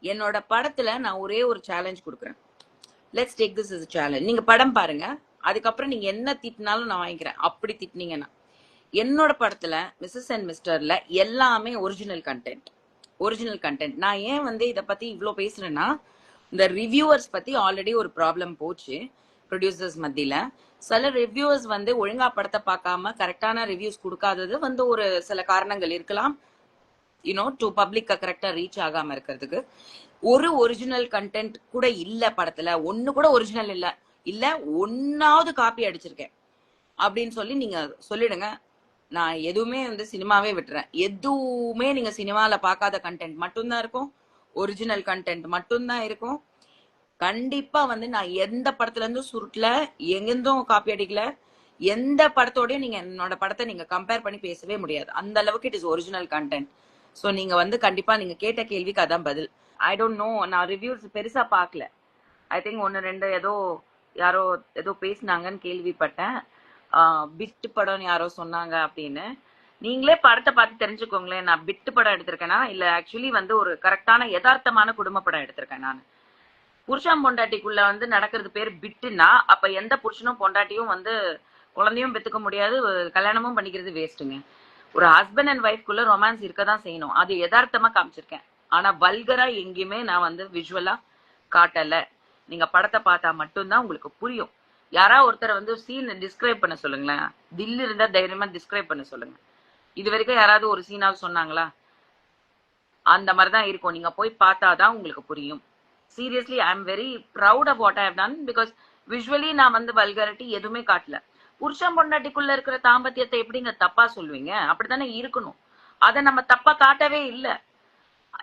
என்னோட படத்துல நான் ஒரே ஒரு சேலஞ்ச் கொடுக்குறேன். Let's take this is challenge. நீங்க படம் பாருங்க, அதுக்கப்புறம் நீங்க என்ன திட்டினாலும் நான் வாங்கிக்கிறேன். அப்படி திட்டினீங்கன்னா என்னோட படத்துல மிஸ்ஸஸ் அண்ட் மிஸ்டர்ல எல்லாமே ஒரிஜினல் கண்டென்ட். Original content. நான் ஏன் வந்து இதை பத்தி இவ்வளோ பேசுறேன்னா, இந்த ரிவ்யூவர்ஸ் பத்தி ஆல்ரெடி ஒரு ப்ராப்ளம் போச்சு ப்ரொடியூசர்ஸ் மத்தியில. சில ரிவ்யூவர்ஸ் வந்து ஒழுங்கா படத்தை பார்க்காம கரெக்டான ரிவ்யூஸ் கொடுக்காதது வந்து ஒரு சில காரணங்கள் இருக்கலாம். டு பப்ளிக் கரெக்டா ரீச் ஆகாம இருக்கிறதுக்கு. ஒரு ஒரிஜினல் கண்டென்ட் கூட இல்ல படத்துல, ஒண்ணு கூட ஒரிஜினல் இல்ல, இல்ல ஒன்னாவது காப்பி அடிச்சிருக்கேன் அப்படின்னு சொல்லி நீங்க சொல்லிடுங்க. நான் எதுவுமே வந்து சினிமாவே விட்டுறேன். எதுவுமே நீங்க சினிமால பார்க்காத கண்டென்ட் மட்டும்தான் இருக்கும், ஒரிஜினல் கண்டென்ட் மட்டும்தான் இருக்கும். கண்டிப்பா வந்து நான் எந்த படத்துல இருந்தும் சுருட்டல, எங்கிருந்தும் காப்பி அடிக்கல. எந்த படத்தோடய நீங்க என்னோட படத்தை நீங்க கம்பேர் பண்ணி பேசவே முடியாது. அந்த அளவுக்கு it is original content. So நீங்க வந்து கண்டிப்பா நீங்க கேட்ட கேள்விக்கு அதான் பதில். ஐ டோன்ட் நோ, நான் ரிவ்யூஸ் பெருசா பார்க்கல. ஐ திங்க் 1-2 யாரோ ஏதோ பேசினாங்கன்னு கேள்விப்பட்டேன். பிட்டு படம் யாரோ சொன்னாங்க அப்படின்னு. நீங்களே படத்தை பார்த்து தெரிஞ்சுக்கோங்களேன், நான் பிட்டு படம் எடுத்திருக்கேனா இல்ல ஆக்சுவலி வந்து ஒரு கரெக்டான யதார்த்தமான குடும்ப படம் எடுத்திருக்கேன். நான் புருஷன் பொண்டாட்டிக்குள்ள வந்து நடக்கிறது பேர் பிட்டுன்னா, அப்ப எந்த புருஷனும் பொண்டாட்டியும் வந்து குழந்தையும் பெத்துக்க முடியாது, கல்யாணமும் பண்ணிக்கிறது வேஸ்ட்டுங்க. ஒரு ஹஸ்பண்ட் அண்ட் ஒய்ஃப்குள்ள ரொமான்ஸ் இருக்கதான் செய்யணும். அது யதார்த்தமா காமிச்சிருக்கேன். ஆனா வல்கரா எங்கேயுமே நான் வந்து விஷுவலா காட்டல. நீங்க படத்தை பார்த்தா மட்டும்தான் உங்களுக்கு புரியும். யாராவது ஒருத்தரை வந்து சீன் டிஸ்கிரைப் பண்ண சொல்லுங்களேன். தில்லு இருந்தா தைரியமா டிஸ்கிரைப் பண்ண சொல்லுங்க. இது வரைக்கும் யாராவது ஒரு சீனாவது சொன்னாங்களா? அந்த மாதிரிதான் இருக்கும். நீங்க போய் பார்த்தாதான் உங்களுக்கு புரியும். Seriously I am very proud of what I have done. Because visually நான் வந்து வல்கரிட்டி எதுவுமே காட்டல. புருஷன் பொண்டாட்டிக்குள்ள இருக்கிற தாம்பத்தியத்தை எப்படிங்க தப்பா சொல்லுவீங்க? அப்படித்தானே இருக்கணும். அதை நம்ம தப்பா காட்டவே இல்லை.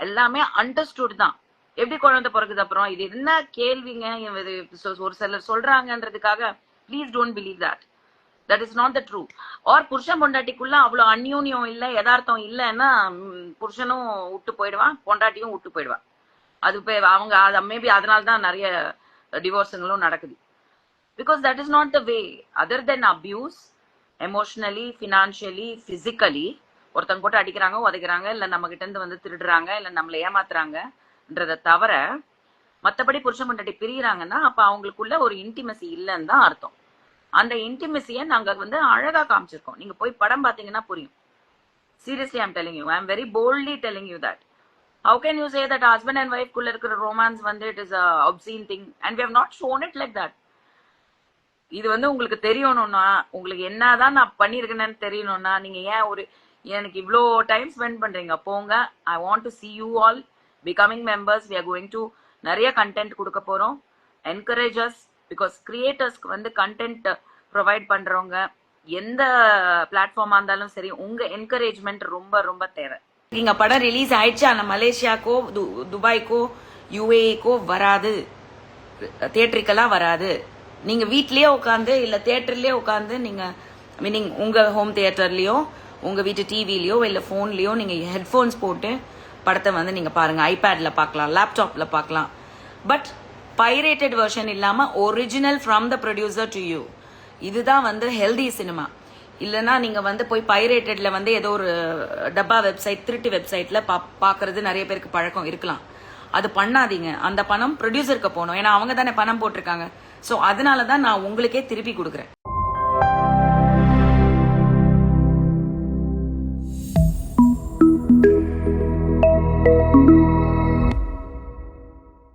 எல்லாமே அண்டர்ஸ்டுட் தான். எப்படி குழந்தை பிறகுது அப்புறம்? இது என்ன கேள்விங்க? ஒரு சிலர் சொல்றாங்கன்றதுக்காக please don't believe that. That is not the true. ஆர் புருஷன் பொண்டாட்டிக்குள்ள அவ்வளவு அந்யூன்யம் இல்லை, யதார்த்தம் இல்லைன்னா புருஷனும் விட்டு போயிடுவான், பொண்டாட்டியும் விட்டு போயிடுவான். அது அவங்க மேபி அதனால்தான் நிறைய டிவோர்ஸுங்களும் நடக்குது. Because that is not the way. Other than abuse, emotionally, financially, physically, ஒருத்தங்க போட்டு அடிக்கிறாங்க, உதைக்கிறாங்க, இல்ல நம்ம கிட்ட இருந்து வந்து திருடுறாங்க, இல்ல நம்மளை ஏமாத்துறாங்கன்றதை தவிர மற்றபடி புருஷன் பொண்டாட்டி பிரிகிறாங்கன்னா அப்ப அவங்களுக்குள்ள ஒரு இன்டிமெசி இல்லைன்னு தான் அர்த்தம். அந்த இன்டிமெசியை நாங்க வந்து அழகா காமிச்சிருக்கோம். நீங்க போய் படம் பார்த்தீங்கன்னா புரியும். Seriously, I'm telling you. I'm very boldly telling you that. How can you say that husband and wife குள்ள இருக்கிற romance வந்து it is a obscene thing and we have not shown it like that. இது வந்து உங்களுக்கு தெரியணும்னா, உங்களுக்கு என்னதான் நான் பண்ணிருக்கேன்னு தெரியணும்னா, நீங்க ஏன் எனக்கு இவ்வளோ டைம் ஸ்பெண்ட் பண்றீங்க? போங்க. I want to see you all becoming members. We are going to நிறைய கண்டென்ட் கொடுக்க போறோம். என்கரேஜ் us, பிகாஸ் கிரியேட்டர்ஸ்க்கு வந்து கண்டென்ட் ப்ரொவைட் பண்றவங்க எந்த பிளாட்ஃபார்மா இருந்தாலும் சரி, உங்க என்கரேஜ்மெண்ட் ரொம்ப ரொம்ப தேவை. நீங்க படம் ரிலீஸ் ஆயிடுச்சு, ஆனா மலேசியாக்கோ துபாய்க்கோ யுஏஇக்கோ வராது, தியேட்டருக்கெல்லாம் வராது. நீங்க வீட்லயே உட்காந்து இல்ல தியேட்டர்லயே உட்காந்து நீங்க மீனிங் உங்க ஹோம் தியேட்டர்லயோ உங்க வீட்டு டிவிலயோ இல்ல போன்லயோ நீங்க ஹெட்போன்ஸ் போட்டு படத்தை வந்து நீங்க பாருங்க. ஐபேட்ல பார்க்கலாம், லேப்டாப்ல பார்க்கலாம். பட் பைரேட்டட் வெர்ஷன் இல்லாம original from the producer to you. இதுதான் வந்து ஹெல்தி சினிமா. இல்லைன்னா நீங்க வந்து போய் பைரேட்டட்ல வந்து ஏதோ ஒரு டப்பா வெப்சைட், திருட்டு வெப்சைட்ல பாக்குறது நிறைய பேருக்கு பழக்கம் இருக்கலாம். அது பண்ணாதீங்க. அந்த பணம் ப்ரொடியூசருக்கு போகணும். ஏன்னா அவங்க தானே பணம் போட்டிருக்காங்க. ஸோ அதனால தான் நான் உங்களுக்கே திருப்பி கொடுக்குறேன்.